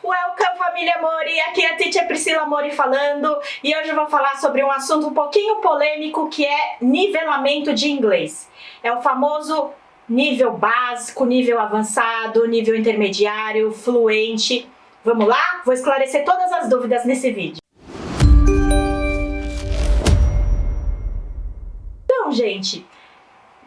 Welcome, família Mori! Aqui é a Teacher Priscila Mori falando e hoje eu vou falar sobre um assunto um pouquinho polêmico que é nivelamento de inglês. É o famoso nível básico, nível avançado, nível intermediário, fluente. Vamos lá? Vou esclarecer todas as dúvidas nesse vídeo. Então, gente,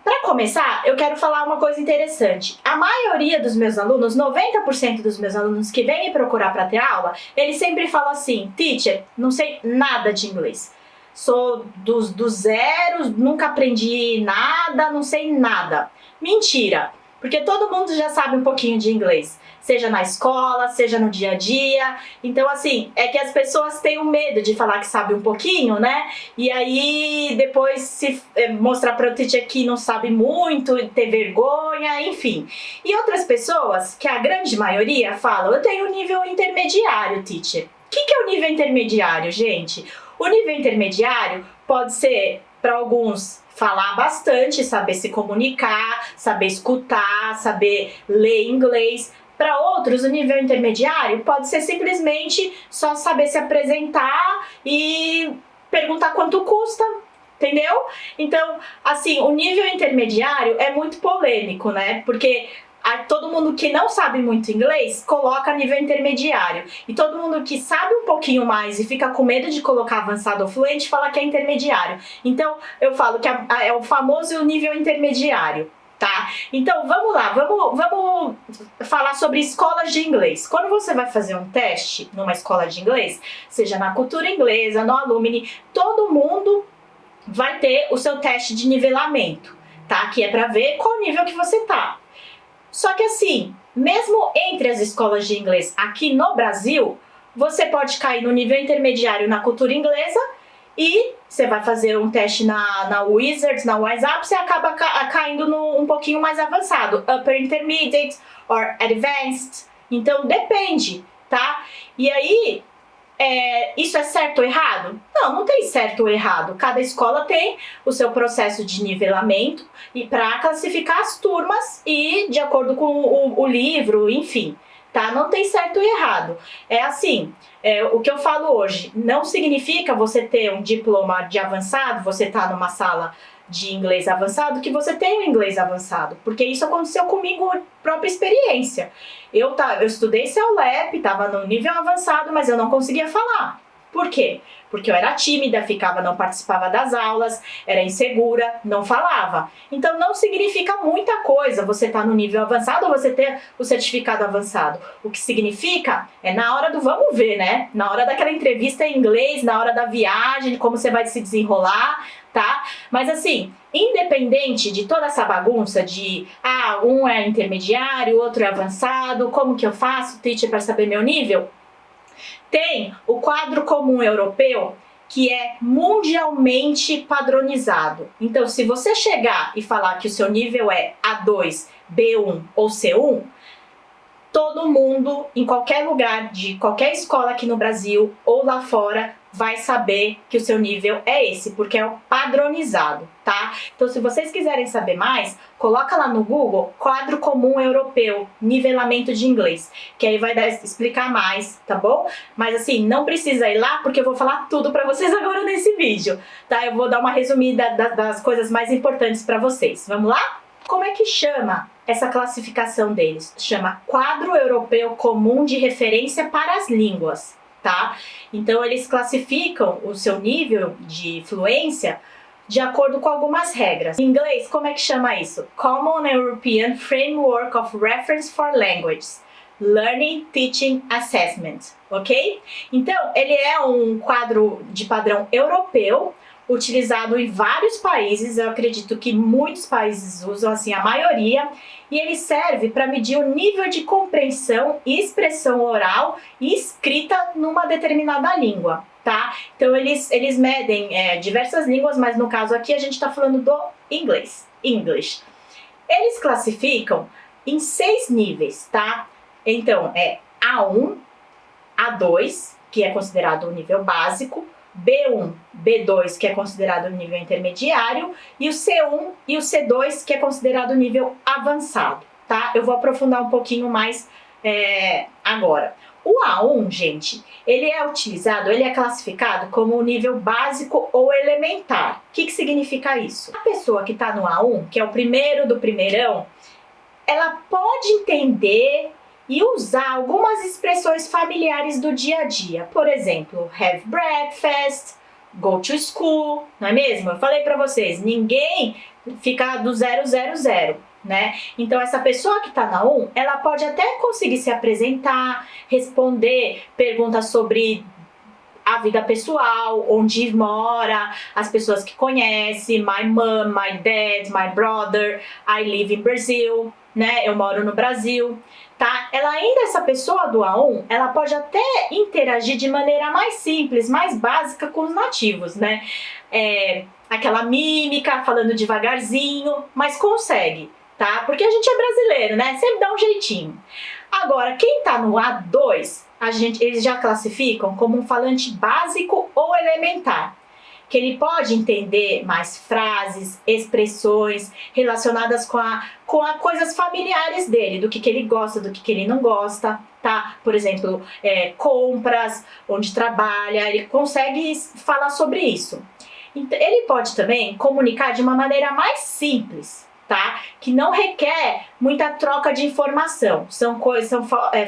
para começar, eu quero falar uma coisa interessante. A maioria dos meus alunos, 90% dos meus alunos que vêm me procurar para ter aula, eles sempre falam assim: Teacher, não sei nada de inglês. Sou do zero, nunca aprendi nada, não sei nada. Mentira! Porque todo mundo já sabe um pouquinho de inglês, seja na escola, seja no dia a dia. Então, assim, é que as pessoas têm o medo de falar que sabe um pouquinho, né? E aí, depois se mostrar para o teacher que não sabe muito, ter vergonha, enfim. E outras pessoas, que a grande maioria, falam: eu tenho nível intermediário, teacher. O que é o nível intermediário, gente? O nível intermediário pode ser, para alguns, falar bastante, saber se comunicar, saber escutar, saber ler inglês. Para outros, o nível intermediário pode ser simplesmente só saber se apresentar e perguntar quanto custa, entendeu? Então, assim, o nível intermediário é muito polêmico, né? Porque todo mundo que não sabe muito inglês coloca nível intermediário. E todo mundo que sabe um pouquinho mais e fica com medo de colocar avançado ou fluente fala que é intermediário. Então, eu falo que é o famoso nível intermediário, tá? Então, vamos lá, vamos falar sobre escolas de inglês. Quando você vai fazer um teste numa escola de inglês, seja na Cultura Inglesa, no Alumni, todo mundo vai ter o seu teste de nivelamento, tá? Que é para ver qual nível que você tá. Só que assim, mesmo entre as escolas de inglês aqui no Brasil, você pode cair no nível intermediário na Cultura Inglesa e você vai fazer um teste na Wizards, na WhatsApp, você acaba caindo no um pouquinho mais avançado, Upper Intermediate or Advanced. Então depende, tá? E aí, isso é certo ou errado? Não tem certo ou errado. Cada escola tem o seu processo de nivelamento e para classificar as turmas e de acordo com o livro, enfim, tá? Não tem certo ou errado. É assim, o que eu falo hoje não significa você ter um diploma de avançado, você tá numa sala de inglês avançado, que você tem um inglês avançado, porque isso aconteceu comigo, própria experiência. Eu estudei CELEP, estava no nível avançado, mas eu não conseguia falar. Por quê? Porque eu era tímida, não participava das aulas, era insegura, não falava. Então não significa muita coisa você estar no nível avançado ou você ter o certificado avançado. O que significa é na hora do vamos ver, né? Na hora daquela entrevista em inglês, na hora da viagem, de como você vai se desenrolar, tá? Mas assim, independente de toda essa bagunça de um é intermediário, outro é avançado, como que eu faço, teacher, para saber meu nível? Tem o quadro comum europeu, que é mundialmente padronizado. Então, se você chegar e falar que o seu nível é A2, B1 ou C1, todo mundo, em qualquer lugar, de qualquer escola aqui no Brasil ou lá fora, vai saber que o seu nível é esse, porque é o padronizado, tá? Então, se vocês quiserem saber mais, coloca lá no Google quadro comum europeu, nivelamento de inglês, que aí vai explicar mais, tá bom? Mas assim, não precisa ir lá, porque eu vou falar tudo pra vocês agora nesse vídeo, tá? Eu vou dar uma resumida das coisas mais importantes pra vocês. Vamos lá? Como é que chama essa classificação deles? Chama Quadro Europeu Comum de Referência para as Línguas, tá? Então eles classificam o seu nível de fluência de acordo com algumas regras. Em inglês, como é que chama isso? Common European Framework of Reference for Languages, Learning, Teaching, Assessment, ok? Então, ele é um quadro de padrão europeu, utilizado em vários países, eu acredito que muitos países usam, assim, a maioria, e ele serve para medir o nível de compreensão e expressão oral e escrita numa determinada língua, tá? Então eles medem diversas línguas, mas no caso aqui a gente está falando do inglês, English. Eles classificam em 6 níveis, tá? Então é A1, A2, que é considerado o nível básico, B1, B2, que é considerado o nível intermediário, e o C1 e o C2, que é considerado o nível avançado, tá? Eu vou aprofundar um pouquinho mais agora. O A1, gente, ele é utilizado, ele é classificado como o nível básico ou elementar. O que significa isso? A pessoa que está no A1, que é o primeiro do primeirão, ela pode entender e usar algumas expressões familiares do dia a dia. Por exemplo, have breakfast, go to school, não é mesmo? Eu falei para vocês, ninguém fica do 000, né? Então essa pessoa que está na 1, ela pode até conseguir se apresentar, responder perguntas sobre a vida pessoal, onde mora, as pessoas que conhece, my mom, my dad, my brother, I live in Brazil, né? Eu moro no Brasil, tá? Ela ainda, essa pessoa do A1, ela pode até interagir de maneira mais simples, mais básica com os nativos, né? Aquela mímica, falando devagarzinho, mas consegue, tá? Porque a gente é brasileiro, né? Sempre dá um jeitinho. Agora, quem tá no A2, eles já classificam como um falante básico ou elementar, que ele pode entender mais frases, expressões relacionadas com coisas familiares dele, do que ele gosta, do que ele não gosta, tá? Por exemplo, compras, onde trabalha, ele consegue falar sobre isso. Ele pode também comunicar de uma maneira mais simples, tá? Que não requer muita troca de informação. São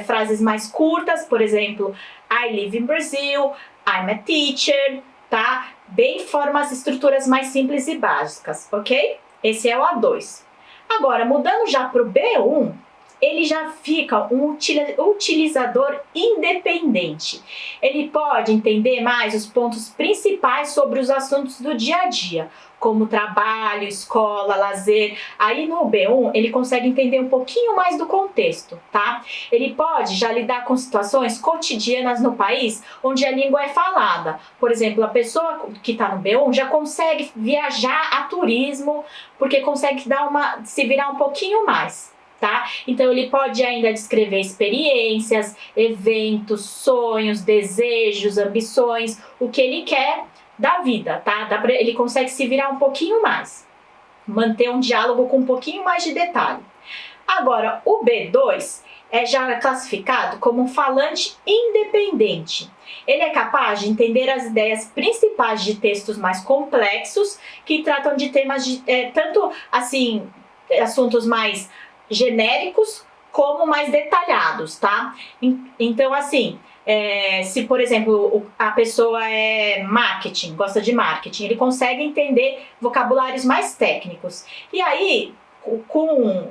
frases mais curtas, por exemplo, I live in Brazil, I'm a teacher, tá? Bem formas, estruturas mais simples e básicas, ok? Esse é o A2. Agora, mudando já para o B1, ele já fica um utilizador independente. Ele pode entender mais os pontos principais sobre os assuntos do dia a dia, como trabalho, escola, lazer. Aí no B1 ele consegue entender um pouquinho mais do contexto, tá? Ele pode já lidar com situações cotidianas no país onde a língua é falada. Por exemplo, a pessoa que está no B1 já consegue viajar a turismo, porque consegue se virar um pouquinho mais. Tá? Então ele pode ainda descrever experiências, eventos, sonhos, desejos, ambições, o que ele quer da vida, tá? Ele consegue se virar um pouquinho mais, manter um diálogo com um pouquinho mais de detalhe. Agora, o B2 é já classificado como um falante independente. Ele é capaz de entender as ideias principais de textos mais complexos que tratam de temas tanto assim, assuntos mais genéricos como mais detalhados, tá? Então, assim, se, por exemplo, a pessoa é marketing, gosta de marketing, ele consegue entender vocabulários mais técnicos. E aí,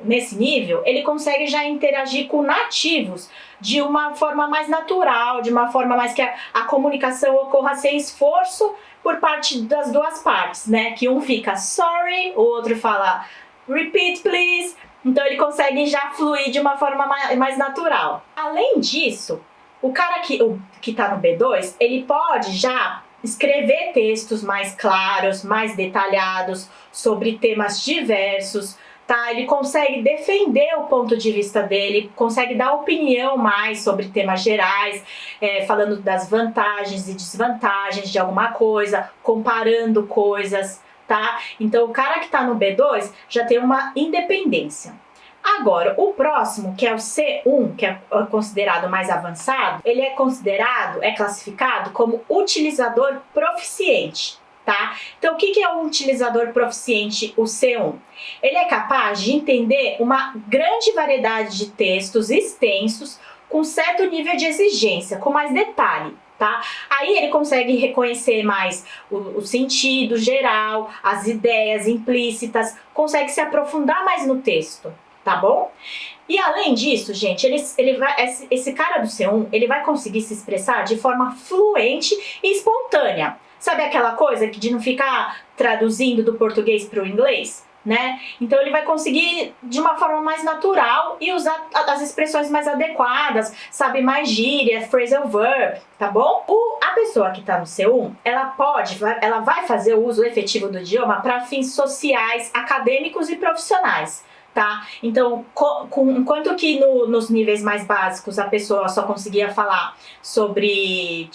nesse nível, ele consegue já interagir com nativos de uma forma mais natural, de uma forma mais que a comunicação ocorra sem esforço por parte das duas partes, né? Que um fica sorry, o outro fala repeat please. Então ele consegue já fluir de uma forma mais natural. Além disso, o cara que está no B2, ele pode já escrever textos mais claros, mais detalhados, sobre temas diversos, tá? Ele consegue defender o ponto de vista dele, consegue dar opinião mais sobre temas gerais, falando das vantagens e desvantagens de alguma coisa, comparando coisas, tá? Então o cara que está no B2 já tem uma independência. Agora, o próximo, que é o C1, que é considerado mais avançado, ele é classificado como utilizador proficiente, tá? Então, o que é um utilizador proficiente, o C1? Ele é capaz de entender uma grande variedade de textos extensos com certo nível de exigência, com mais detalhe. Tá? Aí ele consegue reconhecer mais o sentido geral, as ideias implícitas, consegue se aprofundar mais no texto, tá bom? E além disso, gente, esse cara do C1, ele vai conseguir se expressar de forma fluente e espontânea. Sabe aquela coisa de não ficar traduzindo do português para o inglês? Né? Então ele vai conseguir de uma forma mais natural e usar as expressões mais adequadas, sabe, mais gíria, phrasal verb, tá bom? A pessoa que está no C1, ela vai fazer o uso efetivo do idioma para fins sociais, acadêmicos e profissionais. Tá? Então, enquanto que nos níveis mais básicos a pessoa só conseguia falar sobre,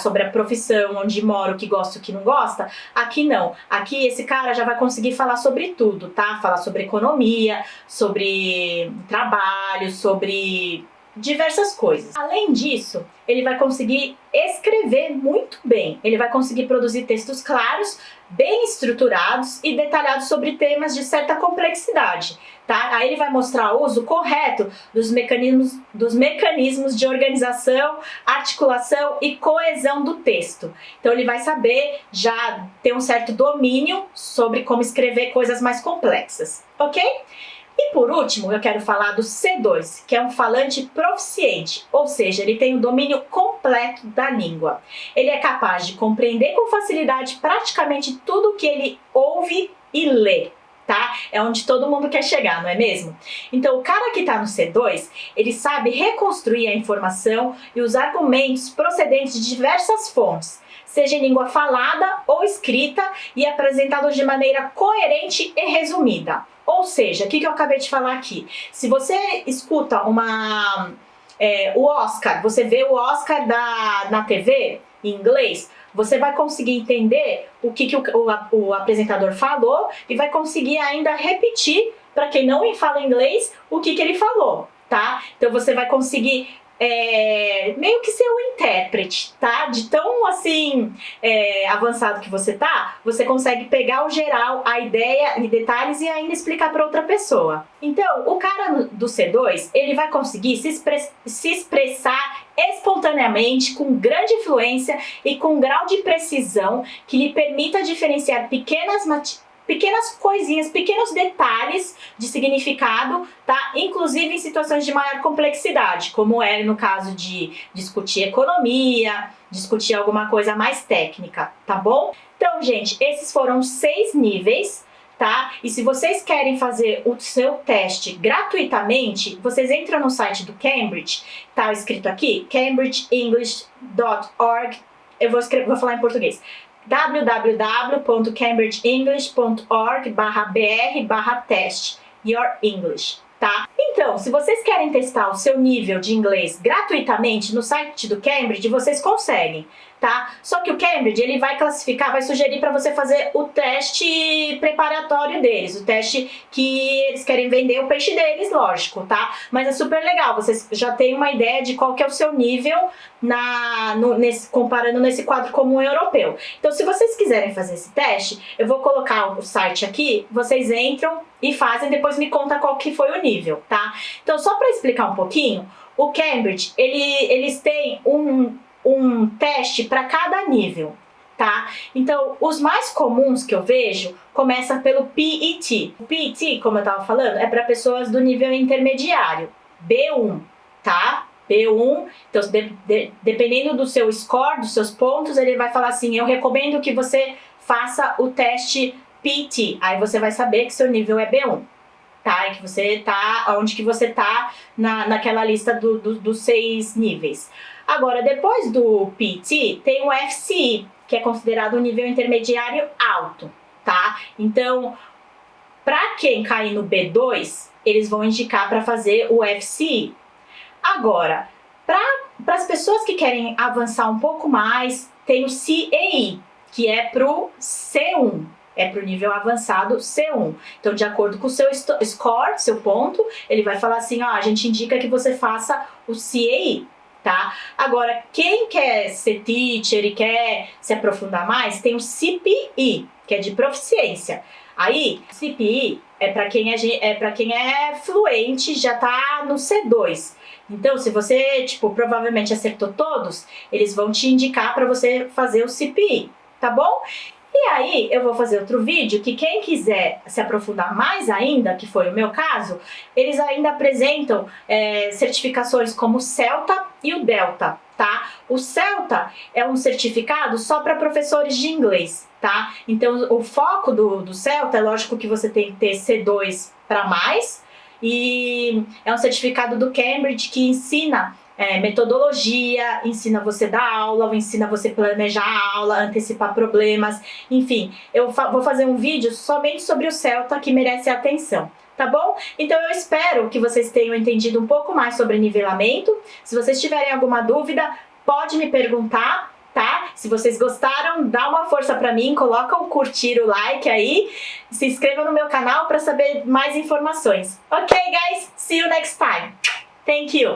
sobre a profissão, onde mora, o que gosta, o que não gosta, aqui não. Aqui esse cara já vai conseguir falar sobre tudo, tá? Falar sobre economia, sobre trabalho, sobre diversas coisas. Além disso, ele vai conseguir escrever muito bem. Ele vai conseguir produzir textos claros, bem estruturados e detalhados sobre temas de certa complexidade, tá? Aí ele vai mostrar o uso correto dos mecanismos de organização, articulação e coesão do texto. Então ele vai saber já ter um certo domínio sobre como escrever coisas mais complexas, ok? E por último, eu quero falar do C2, que é um falante proficiente, ou seja, ele tem o domínio completo da língua. Ele é capaz de compreender com facilidade praticamente tudo que ele ouve e lê, tá? É onde todo mundo quer chegar, não é mesmo? Então, o cara que está no C2, ele sabe reconstruir a informação e os argumentos procedentes de diversas fontes, seja em língua falada ou escrita, e apresentados de maneira coerente e resumida. Ou seja, o que eu acabei de falar aqui? Se você escuta o Oscar, você vê o Oscar na TV, em inglês, você vai conseguir entender o que o apresentador falou e vai conseguir ainda repetir, para quem não fala inglês, o que ele falou, tá? Então você vai conseguir meio que ser um intérprete, tá? De tão assim avançado que você tá, você consegue pegar o geral, a ideia e detalhes e ainda explicar para outra pessoa. Então, o cara do C2, ele vai conseguir se expressar espontaneamente, com grande fluência e com grau de precisão que lhe permita diferenciar pequenas coisinhas, pequenos detalhes de significado, tá? Inclusive em situações de maior complexidade, como é no caso de discutir economia, discutir alguma coisa mais técnica, tá bom? Então, gente, esses foram 6 níveis, tá? E se vocês querem fazer o seu teste gratuitamente, vocês entram no site do Cambridge, tá escrito aqui, cambridgeenglish.org, eu vou falar em português, www.cambridgeenglish.org/br/test Your English, tá? Então, se vocês querem testar o seu nível de inglês gratuitamente no site do Cambridge, vocês conseguem, tá? Só que o Cambridge, ele vai classificar, vai sugerir para você fazer o teste preparatório deles, o teste que eles querem vender o peixe deles, lógico, tá? Mas é super legal, vocês já têm uma ideia de qual que é o seu nível comparando nesse quadro comum europeu. Então, se vocês quiserem fazer esse teste, eu vou colocar o site aqui, vocês entram e fazem, depois me conta qual que foi o nível, tá? Então, só para explicar um pouquinho, o Cambridge, eles têm um teste para cada nível, tá? Então, os mais comuns que eu vejo começa pelo PET. O PET, como eu tava falando, é para pessoas do nível intermediário, B1, tá? B1, então dependendo do seu score, dos seus pontos, ele vai falar assim, eu recomendo que você faça o teste PET, aí você vai saber que seu nível é B1, tá? E que você tá, onde que você tá naquela lista dos 6 níveis. Agora, depois do PET, tem o FCE, que é considerado um nível intermediário alto, tá? Então, para quem cair no B2, eles vão indicar para fazer o FCE. Agora, para as pessoas que querem avançar um pouco mais, tem o CAE, que é para o C1, é para o nível avançado C1. Então, de acordo com o seu score, seu ponto, ele vai falar assim, a gente indica que você faça o CAE, tá? Agora, quem quer ser teacher e quer se aprofundar mais, tem o CPE, que é de proficiência. Aí, CPE é para quem é fluente, já tá no C2. Então, se você, provavelmente acertou todos, eles vão te indicar para você fazer o CPE, tá bom? E aí, eu vou fazer outro vídeo que quem quiser se aprofundar mais ainda, que foi o meu caso, eles ainda apresentam certificações como o CELTA e o DELTA, tá? O CELTA é um certificado só para professores de inglês, tá? Então, o foco do CELTA, é lógico que você tem que ter C2 para mais, e é um certificado do Cambridge que ensina metodologia, ensina você a dar aula, ensina você a planejar a aula, antecipar problemas, enfim. Eu vou fazer um vídeo somente sobre o CELTA que merece atenção, tá bom? Então eu espero que vocês tenham entendido um pouco mais sobre nivelamento. Se vocês tiverem alguma dúvida, pode me perguntar, tá? Se vocês gostaram, dá uma força pra mim, coloca o curtir, o like aí, se inscreva no meu canal para saber mais informações. Ok, guys? See you next time. Thank you.